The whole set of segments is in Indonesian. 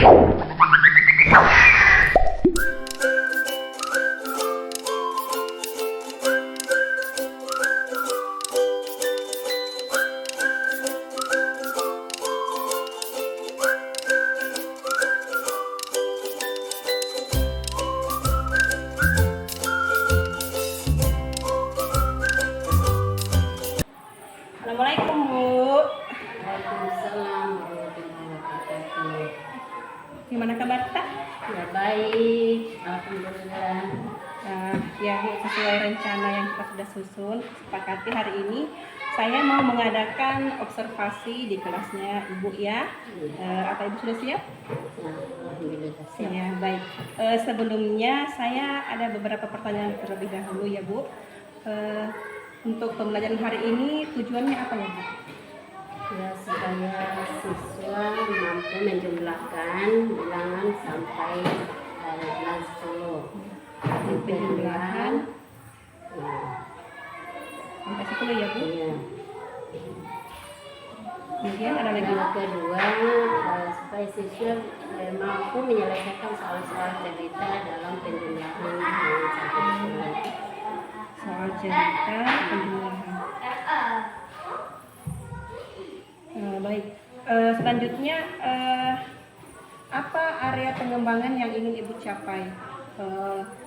Assalamualaikum Bu. Waalaikumsalam warahmatullahi wabarakatuh. Gimana kabar tak? Ya baik, alhamdulillah. Ya sesuai rencana yang kita sudah susun, sepakati hari ini saya mau mengadakan observasi di kelasnya Ibu ya. Apa Ibu sudah siap? Ya, alhamdulillah siap. Ya baik. Sebelumnya saya ada beberapa pertanyaan terlebih dahulu ya Bu. Untuk pembelajaran hari ini tujuannya apa ya Bu? Ya supaya siswa mampu menjumlahkan bilangan sampai 10. Penjumlahan sampai 10 ya Bu. Ya. Kemudian ada lagi Yang kedua, supaya siswa mampu menyelesaikan soal-soal cerita dalam penjumlahan sampai 10. soal cerita penjumlahan. Baik. Selanjutnya apa area pengembangan yang ingin Ibu capai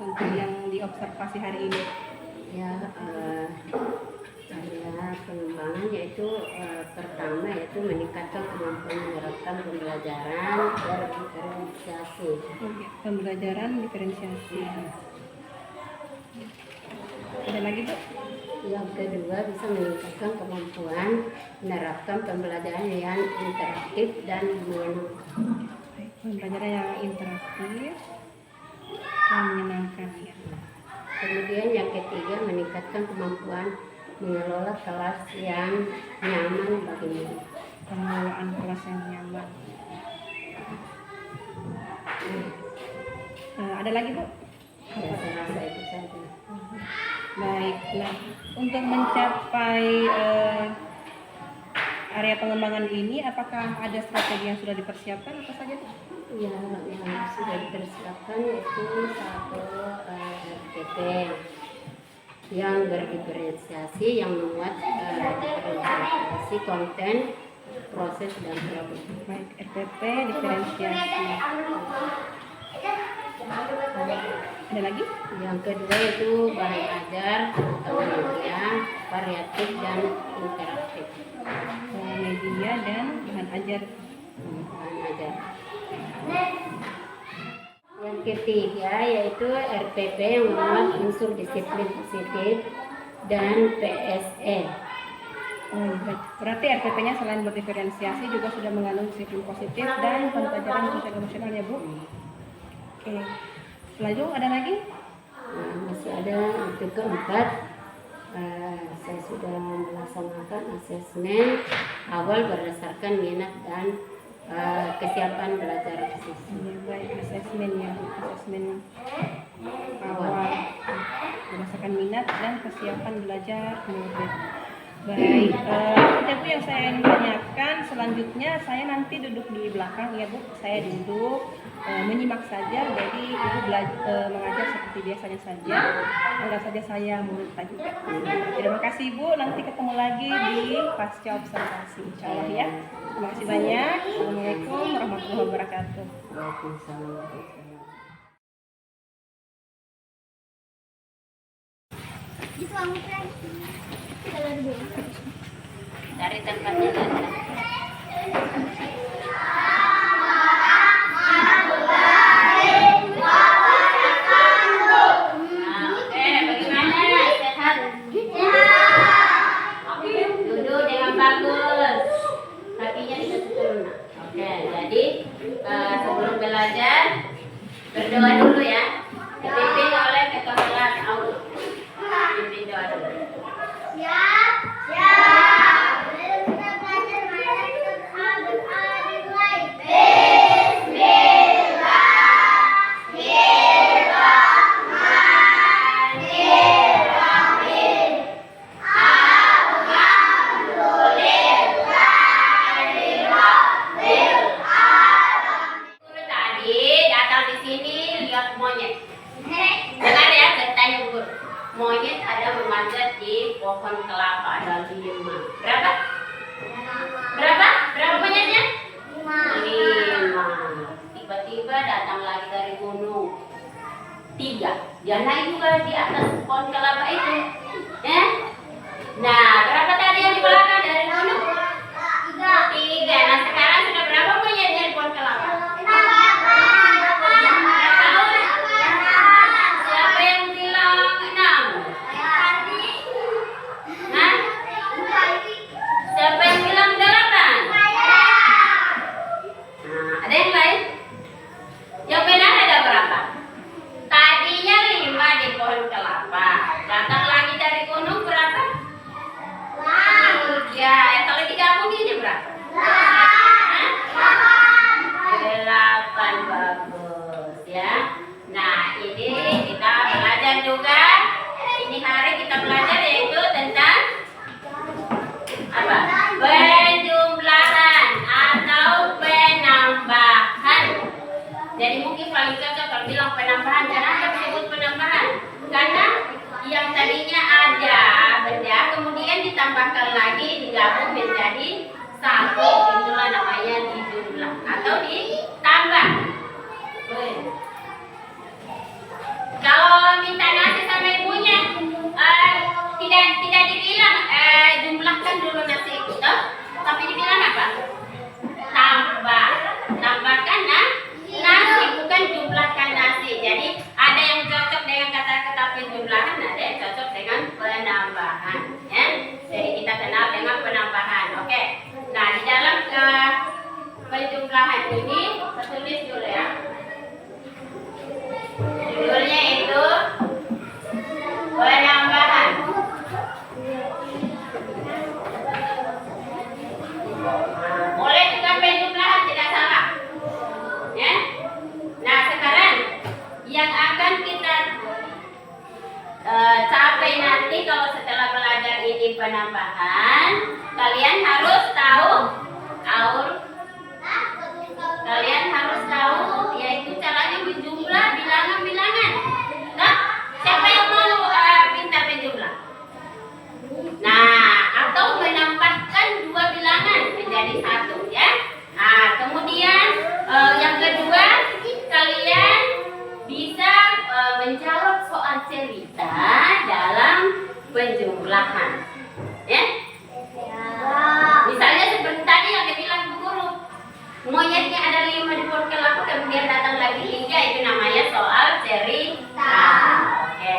untuk yang diobservasi hari ini? Ya, area pengembangan yaitu pertama yaitu meningkatkan kemampuan menerapkan pembelajaran berdiferensiasi. Pembelajaran diferensiasi. Ada lagi Bu? Yang kedua bisa meningkatkan kemampuan menerapkan pembelajaran yang interaktif dan menyenangkan. Pembelajaran yang interaktif dan menyenangkan ya. Kemudian yang ketiga meningkatkan kemampuan mengelola kelas yang nyaman bagi murid. Pengelolaan kelas yang nyaman. Ada lagi Bu? Ya, saya rasa itu saja. Baik, nah untuk mencapai area pengembangan ini, apakah ada strategi yang sudah dipersiapkan apa saja? Ya, yang sudah dipersiapkan yaitu satu RPP yang berdiferensiasi yang memuat diferensiasi konten, proses dan produk. Baik, RPP diferensiasi. Ada lagi? Yang kedua itu bahan ajar atau media variatif dan interaktif. Media dan bahan ajar. Bahan ajar. Yang ketiga yaitu RPP yang memuat unsur disiplin positif dan PSE. Berarti RPP-nya selain berdiferensiasi juga sudah mengandung disiplin positif dan pembelajaran sosial emosional ya Bu? Oke. Lalu ada lagi? Nah, masih ada untuk keempat, saya sudah melaksanakan asesmen awal berdasarkan minat dan kesiapan belajar siswa. Ya, baik, asesmen ya, asesmen awal berdasarkan minat dan kesiapan belajar murid. Baik, itu Bu yang saya ingin tanyakan. Selanjutnya saya nanti duduk di belakang ya Bu, saya duduk menyimak saja. Jadi Ibu mengajar seperti biasanya saja. Anggap saja saya murid juga. Terima kasih Bu, nanti ketemu lagi di pasca observasi insya Allah ya. Terima kasih banyak. Assalamualaikum warahmatullahi wabarakatuh. Waalaikumsalam. Dari tempatnya duduk dengan bagus, kakinya tidak turun. Oke, jadi sebelum belajar berdoa dulu ya. Dipimpin oleh ketua kelas Allah. Pimpin doa dulu. Siap, siap. Kita belajar mana lagi datang di sini lihat monyet. Dengar ya ceritanya Bu Guru. Monyet ada memanjat di pohon kelapa, ada 5. Berapa? Berapa monyetnya? 5. Tiba-tiba datang lagi dari gunung 3. Dia naik juga di atas pohon kelapa itu. Ya? Nah, berapa tadi yang di belakang dari gunung? 3. Nah, sekarang sudah berapa monyetnya di pohon kelapa? Siapa yang bilang 6? Hah? Siapa yang bilang 8? Nah, ada yang lain? Yang benar ada berapa? Tadinya 5 di pohon kelapa. Datang lagi dari gunung berapa? 3. Kalau digabung ini berapa? 8. Bagus ya. Nah, ini kita belajar juga. Ini hari kita belajar yaitu tentang apa? Penjumlahan atau penambahan. Jadi mungkin paling cocok kalau bilang penambahan. Kenapa disebut penambahan? Karena yang tadinya ada benda kemudian ditambahkan lagi, digabung menjadi 1. Itulah namanya dijumlah atau ditambah. Kalau minta nasi sama ibunya tidak dibilang jumlahkan dulu nasi itu, tapi dibilang apa? Tambah. Tambahkan nasi, bukan jumlahkan nasi. Jadi ada yang cocok dengan kata-kata penjumlahan, ada yang cocok dengan penambahan. Ya, jadi kita kenal dengan penambahan. Oke. Nah, di dalam penjumlahan ini kita tulis dulu ya. Judulnya itu penambahan. Boleh juga penjumlahan, tidak salah. Ya. Nah, sekarang yang akan kita capai nanti kalau setelah belajar ini penambahan, kalian harus tahu yaitu caranya menjumlah bilangan-bilangan. Nah, siapa yang mau pintar menjumlah? Nah, atau menambahkan 2 bilangan menjadi 1 ya. Nah, kemudian yang kedua, kalian bisa menjawab soal cerita dalam penjumlahan. Ya? Misalnya seperti tadi yang dibilang Bu Guru, monyetnya ada 5 di pohon kelapa, kemudian datang lagi 3, itu namanya soal cerita. Oke.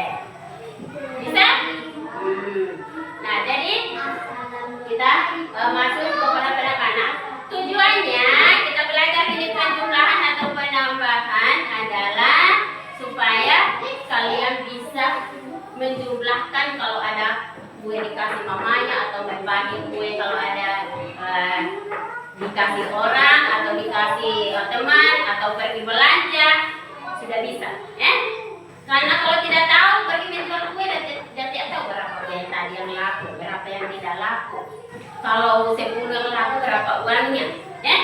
Bisa? Nah, jadi kita masuk kepada penambahan. Tujuannya kita belajar ini penjumlahan atau penambahan adalah supaya kalian bisa menjumlahkan kalau ada kue dikasih mamanya, atau membagi kue kalau ada dikasih orang atau dikasih teman atau pergi belanja, sudah bisa ya. Karena kalau tidak tahu pergi menjual kue dan tidak tahu berapa yang tadi yang laku, berapa yang tidak laku. Kalau 10 yang laku berapa uangnya ya.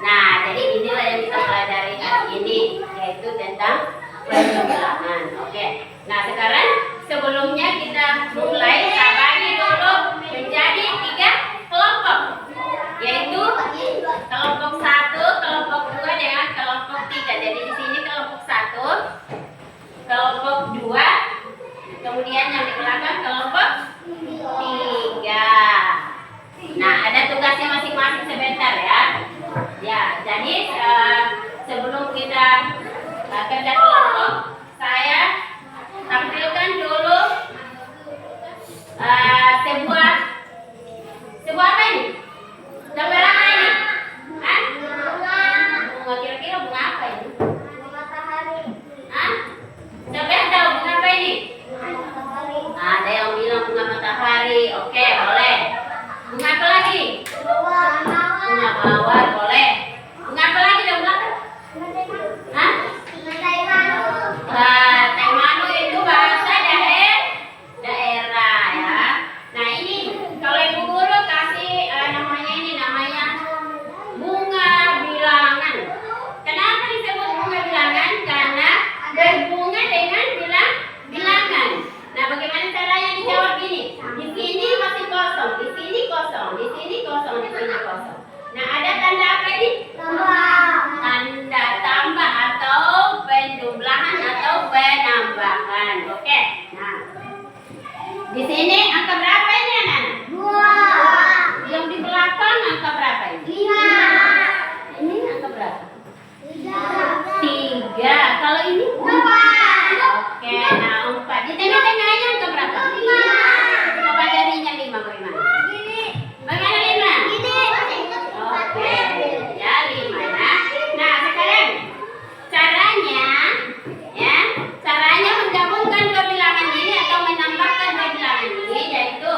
Nah, jadi inilah yang kita pelajari hari ini, yaitu tentang penjumlahan. Oke. Nah, sekarang sebelumnya kita mulai bagi dulu menjadi 3 kelompok, yaitu kelompok 1, kelompok 2 dengan kelompok 3. Jadi di sini kelompok 1, kelompok 2, kemudian yang di belakang kelompok 3. Nah, ada tugasnya masing-masing sebentar ya. Ya, jadi sebelum kita kerja kelompok, saya tampilkan dulu sebuah apa ini? Gambar apa ini? Hah? Bunga, kira-kira bunga apa ini? Bunga matahari. Hah? Siapa yang tahu bunga apa ini? Ada yang bilang bunga matahari. Oke, boleh. Bunga apa lagi? Bunga mawar, boleh. Bunga apa lagi di belakang? Hah? Teh manu itu bahasa daerah ya. Nah, ini kalau Ibu Guru kasih namanya Di tengah-tengahnya angka berapa? 5. Coba jarinya 5 bagaimana? Bagaimana 5? Oke, ya 5 ya. Nah, sekarang caranya menggabungkan dua bilangan ini atau menambahkan dua bilangan ini, yaitu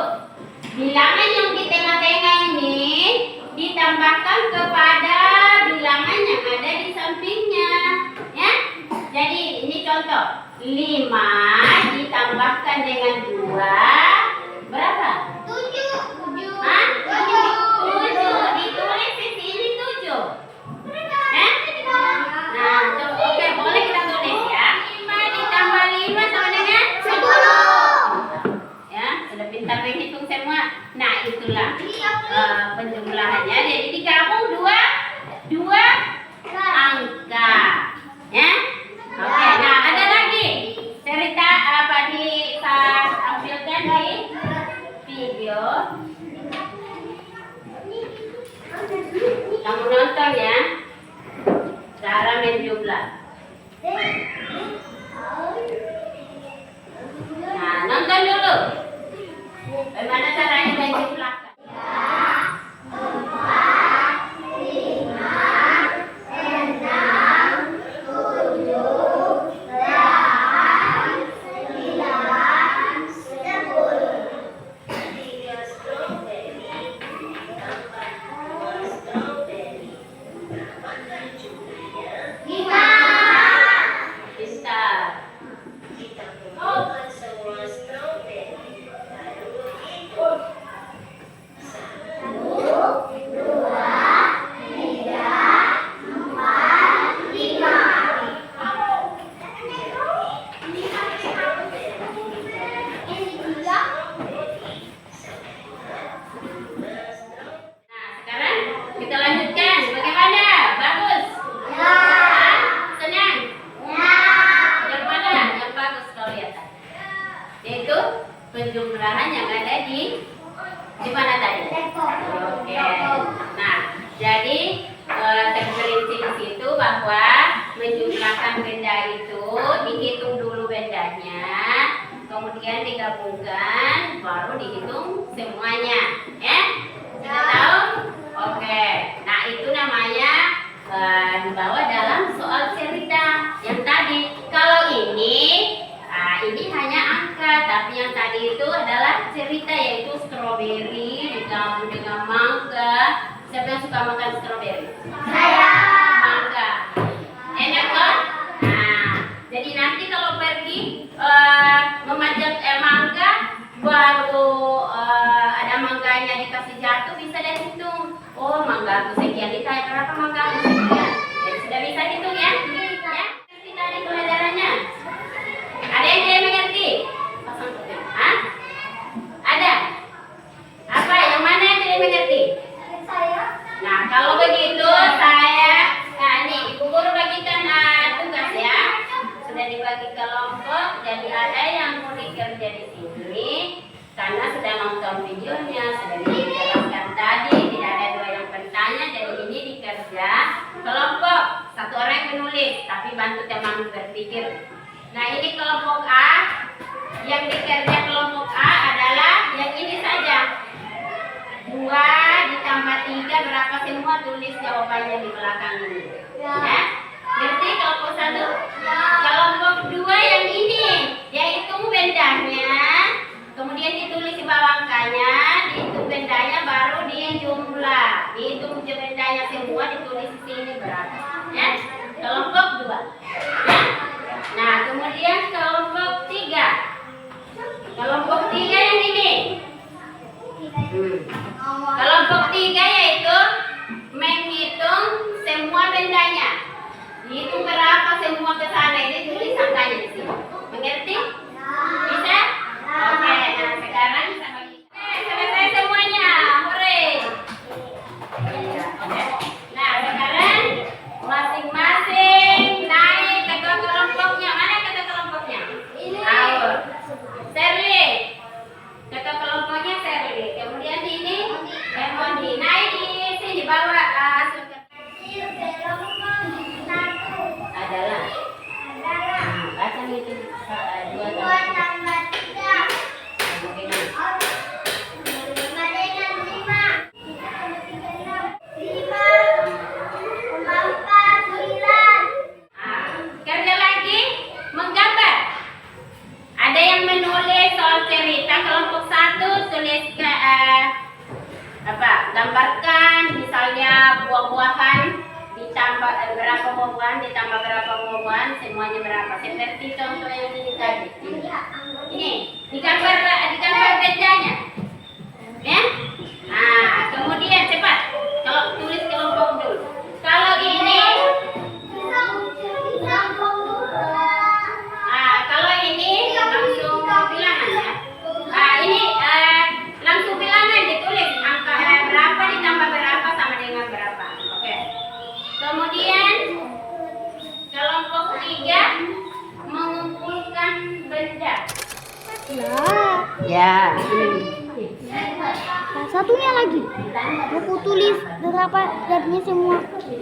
bilangan yang di tengah-tengah ini ditambahkan kepada bilangan yang ada di sampingnya, ya. Jadi ini contoh, 5 ditambahkan dengan 2 berapa? 7. Hah? 7. Ditulis di sini 7. Nah, oke, boleh kita tulis ya. 5 ditambah 5 sama dengan 10. Ya, sudah pintar menghitung semua. Nah, itulah penjumlahannya. Jadi digabung dua angka. Ya. Oke, nah ada lagi cerita apa saya ambilkan di video. Kamu nonton ya. Cara menjumlah. Nah, nonton dulu. Bagaimana caranya menjumlahkan? Kita lanjutkan. Bagaimana? Bagus? Ya. Senang? Ya. Yang mana? Yang bagus kalau lihat. Yaitu penjumlahan yang ada di mana tadi? Oke. Nah, jadi terperinci di situ bahwa menjumlahkan benda itu dihitung dulu bendanya, kemudian digabungkan, baru dihitung semuanya. Ya? Sudah tahu? Oke, nah itu namanya dibawa dalam soal cerita yang tadi. Kalau ini hanya angka, tapi yang tadi itu adalah cerita, yaitu stroberi digabung dengan mangga. Siapa yang suka makan stroberi? Saya. Mangga. Enak kan? Nah, jadi nanti kalau pergi memanjat mangga, baru ada mangganya dikasih jatuh, bisa deh hitung. Oh, mangga aku sekian, ditanya berapa mangga aku sekian. Jadi sudah bisa hitung ya? Ya, ngerti tadi pelajarannya? Ada yang tidak mengerti? Pasang kopi. Hah? Ada? Apa? Yang mana yang tidak mengerti? Nah, kalau begitu nah ini Ibu Guru bagikan tugas ya. Sudah dibagi kelompok, jadi ada yang mau dikerja di sini. Karena sudah nonton videonya, sudah dijelaskan tadi, tidak ada dua yang bertanya, jadi ini dikerja kelompok. Satu orang yang menulis, tapi bantu teman berpikir. Nah, ini kelompok A. Yang dikerja kelompok A adalah yang ini saja. 2 ditambah 3 berapa, semua tulis jawabannya di belakang ini. Ya? Ngerti kelompok 1? Kelompok 2 yang ini, yaitu bendanya. Kemudian ditulis di bawah angkanya, dihitung bendanya, baru dijumlah. Dihitung bendanya semua, ditulis di sini berapa. Ya? Kelompok 2. Ya? Nah, kemudian kelompok 3. Kelompok 3 yang ini. Kelompok 3 yaitu menghitung semua bendanya. wawan ditambah berapa wawan, semuanya berapa. Seperti contoh yang ini tadi. Ini di gambar bedanya. Ya? Nah, kemudian cepat. Kalau tulis kelompok dulu. Kalau ini kalau ini langsung bilangan ya. Ini langsung bilangan ditulis angka berapa ditambah berapa sama dengan berapa. Oke. Kemudian kelompok 3 mengumpulkan benda. Ya. Nah, satunya lagi. Aku tulis berapa jadinya semua. Oke.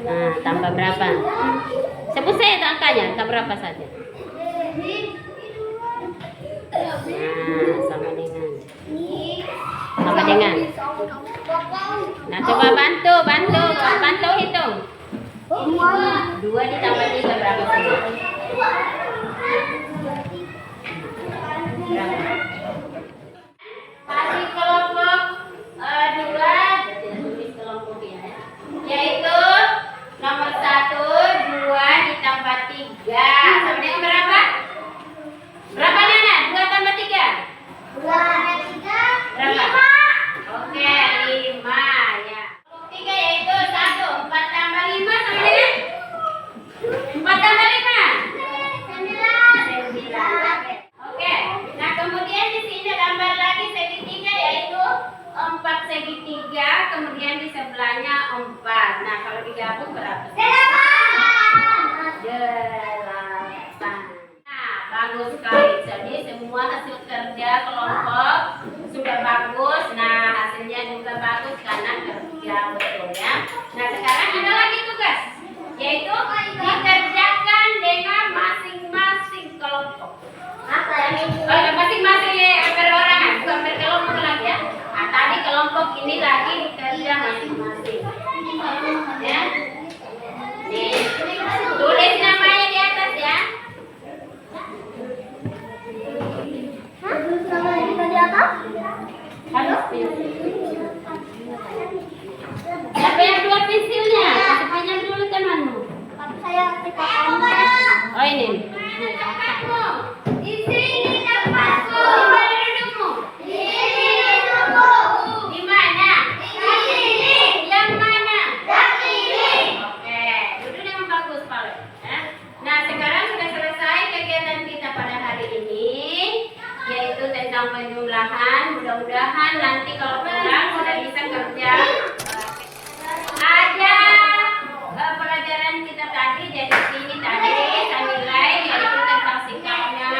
Nah, tambah berapa? Sebut saya itu angkanya, angka berapa saja? Nah, sama dengan. Nah, coba bantu hitung. 2 ditambah 3 berapa semua? Masih kelompok 2, tulis kelompok ya. Yaitu nomor 1, 2 ditambah 3 sama dengan berapa? Berapa Nana? 2 tambah 3? 2 tambah 3 berapa? Oke, 5 ya. Kelompok 3 yaitu 1, 4 tambah 5 sama dengan 4 tambah 5? 9. Oke. Nah, kemudian di sini gambar lagi segitiga yaitu 4 segitiga, kemudian di sebelahnya 4. Nah, kalau digabung berapa? 8. Nah, bagus sekali. Jadi semua hasil kerja kelompok sudah bagus. Nah, hasilnya juga bagus karena kerja betul ya. Nah, sekarang ada lagi tugas, yaitu dikerjakan dengan masing-masing kelompok. Masing-masing perorangan, bukan berkelompok lagi ya. Nah, tadi kelompok ini lagi kerja masing-masing. Ya. Nih, tulis namanya di atas ya. Harus pensil. Siapa yang dua pensilnya? Kasih pinjam dulu temanmu. Oh ini. Tempatmu. Di sini tempatku. Di mana dudukmu? Di sini dudukku. Di mana? Di sini. Yang mana? Yang ini. Oke, duduk dengan bagus Pak. Nah, sekarang sudah selesai kegiatan kita pada hari ini, yaitu tentang penjumlahan. Mudah-mudahan nanti kalau pulang sudah bisa kerja. Ada pelajaran kita tadi, jadi sini tadi saya nilai yaitu tentang sikapnya,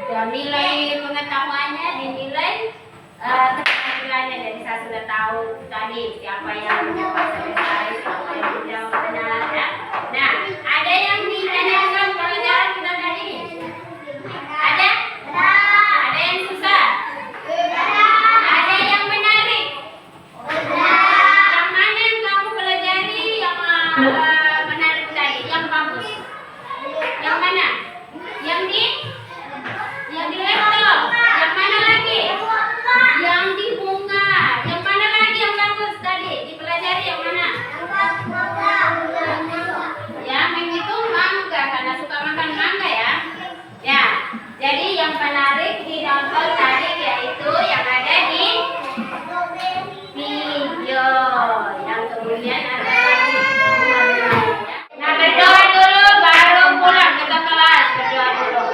dan nilai pengetahuannya dinilai keterampilannya. Jadi saya sudah tahu tadi siapa yang menjawab selesai, siapa yang menjawab benar ya. Nah, ada yang ditanyakan pelajaran kita tadi? Ada? Ada yang susah? Ada yang menarik? Yang mana yang kamu pelajari yang menarik tadi, yang bagus? Yang mana? Yang di laptop? Yang mana lagi? Yang di bunga? Yang mana lagi yang bagus tadi? Dipelajari yang mana? Ya, menghitung mangga karena suka makan mangga ya. Ya, jadi yang menarik di nonton tadi yaitu yang ada di video, yang kemudian ada lagi. Nah, berdoa dulu baru pulang kita kelas. Berdoa dulu.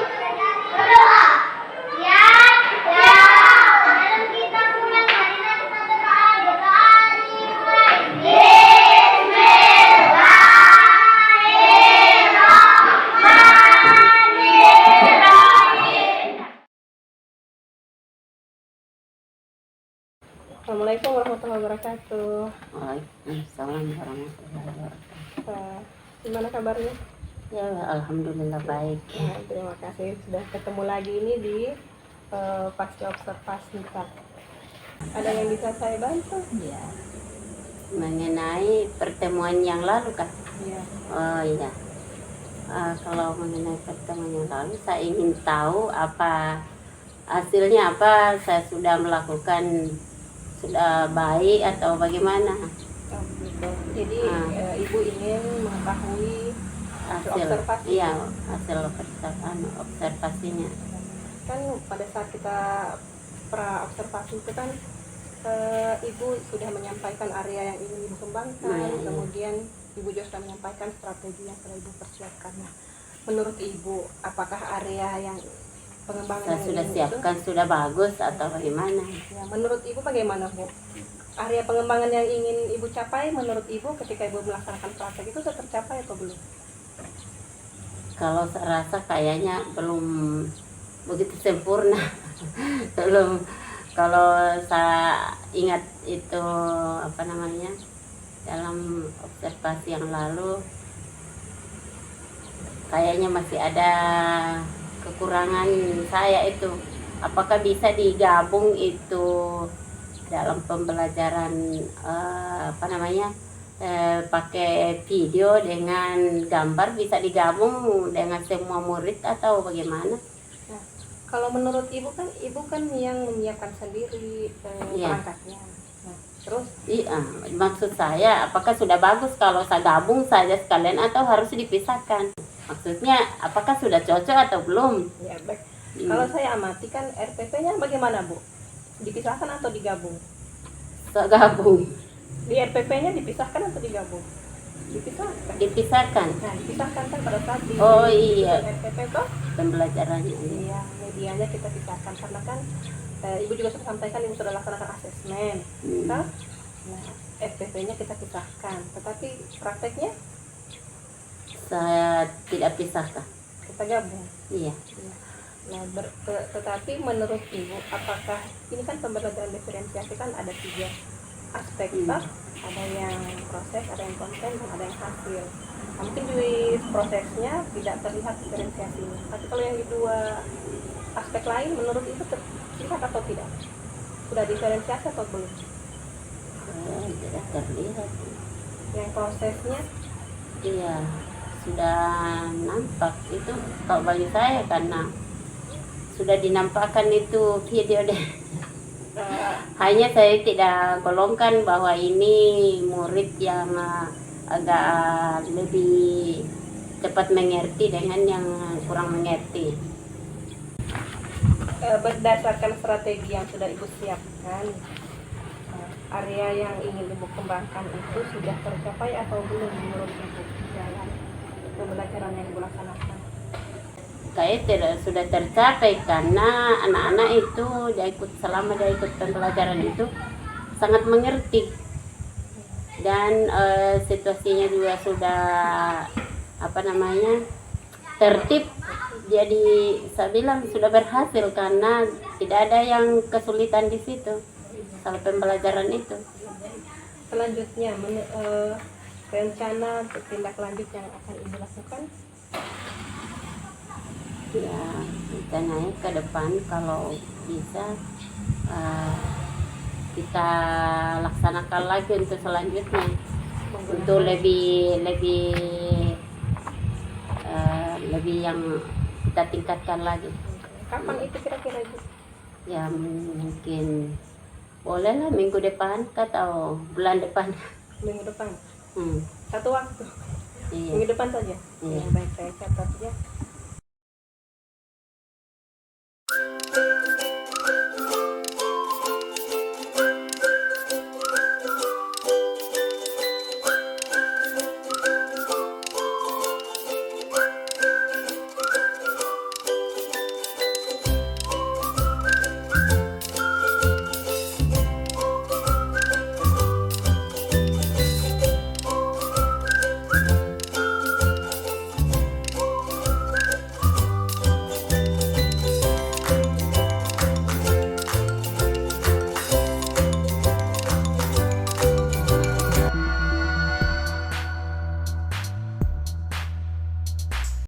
Assalamualaikum warahmatullahi wabarakatuh. Waalaikumsalam warahmatullahi wabarakatuh. Gimana kabarnya? Ya, alhamdulillah baik. Nah, terima kasih sudah ketemu lagi ini di pasca observasi Pak. Ada yang bisa saya bantu? Ya. Mengenai pertemuan yang lalu kan? Iya. Oh iya. Kalau mengenai pertemuan yang lalu, saya ingin tahu apa hasilnya, apa saya sudah melakukan sudah baik atau bagaimana? Oh, gitu. Jadi ibu ingin mengetahui Hasil, observasi. iya, hasil observasinya. Kan pada saat kita pra observasi itu kan ibu sudah menyampaikan area yang ingin ibu kembangkan, Iya. kemudian ibu juga sudah menyampaikan strategi yang sudah ibu persiapkan. Nah, menurut ibu apakah area yang pengembangan Saya yang sudah ingin siapkan, sudah bagus atau bagaimana? ya, menurut ibu bagaimana Bu? Area pengembangan yang ingin ibu capai menurut ibu ketika ibu melaksanakan praktek itu sudah tercapai atau belum? Kalau saya rasa kayaknya belum begitu sempurna. Belum. Kalau saya ingat itu apa namanya, dalam observasi yang lalu kayaknya masih ada kekurangan saya itu. Apakah bisa digabung itu dalam pembelajaran apa namanya, pakai video dengan gambar, bisa digabung dengan semua murid atau bagaimana? Nah, kalau menurut ibu kan yang menyiapkan sendiri Iya. perangkatnya. Nah, terus Iya, maksud saya apakah sudah bagus kalau saya gabung saja sekalian atau harus dipisahkan? Maksudnya apakah sudah cocok atau belum? ya baik. Kalau saya amati kan RPP-nya bagaimana Bu? Dipisahkan atau digabung? Saya gabung, Di RPP-nya dipisahkan atau digabung? Dipisahkan. dipisahkan Nah, dipisahkan kan pada saat di Oh, iya. RPP toh? pembelajarannya. Iya, medianya kita pisahkan karena kan ibu juga sudah sampaikan ibu sudah laksanakan asesmen. Toh? Nah, FPP-nya kita pisahkan, tetapi prakteknya Saya tidak pisahkan. kita gabung. Iya. Iya. Nah, tetapi menurut ibu, apakah ini kan pembelajaran diferensiasi kan ada 3 aspek, toh? Ada yang proses, ada yang konten, dan ada yang hasil. Nah, mungkin di prosesnya tidak terlihat diferensiasinya, tapi kalau yang di 2 aspek lain, menurut ibu terlihat atau tidak? Sudah diferensiasi atau belum? Tidak terlihat. Yang prosesnya Iya, sudah nampak itu kalau bagi saya, karena sudah dinampakkan itu video deh. Hanya saya tidak golongkan bahwa ini murid yang agak lebih cepat mengerti dengan yang kurang mengerti. Berdasarkan strategi yang sudah ibu siapkan, area yang ingin ibu kembangkan itu sudah tercapai atau belum menurut ibu dalam pembelajaran yang ibu laksanakan? Kayak tidak sudah tercapai karena anak-anak itu selama dia ikut pembelajaran itu sangat mengerti, dan situasinya juga sudah apa namanya, tertib. Jadi saya bilang sudah berhasil karena tidak ada yang kesulitan di situ kalau pembelajaran itu. Selanjutnya rencana untuk tindak lanjut yang akan ibu lakukan? Ya, rencananya ke depan kalau bisa kita laksanakan lagi untuk selanjutnya, untuk lebih yang kita tingkatkan lagi. Kapan itu kira-kira ibu? Ya mungkin bolehlah minggu depan atau bulan depan. Minggu depan? Hmm, Satu waktu? iya. Minggu depan saja? Iya. Ya, baik, saya catat ya.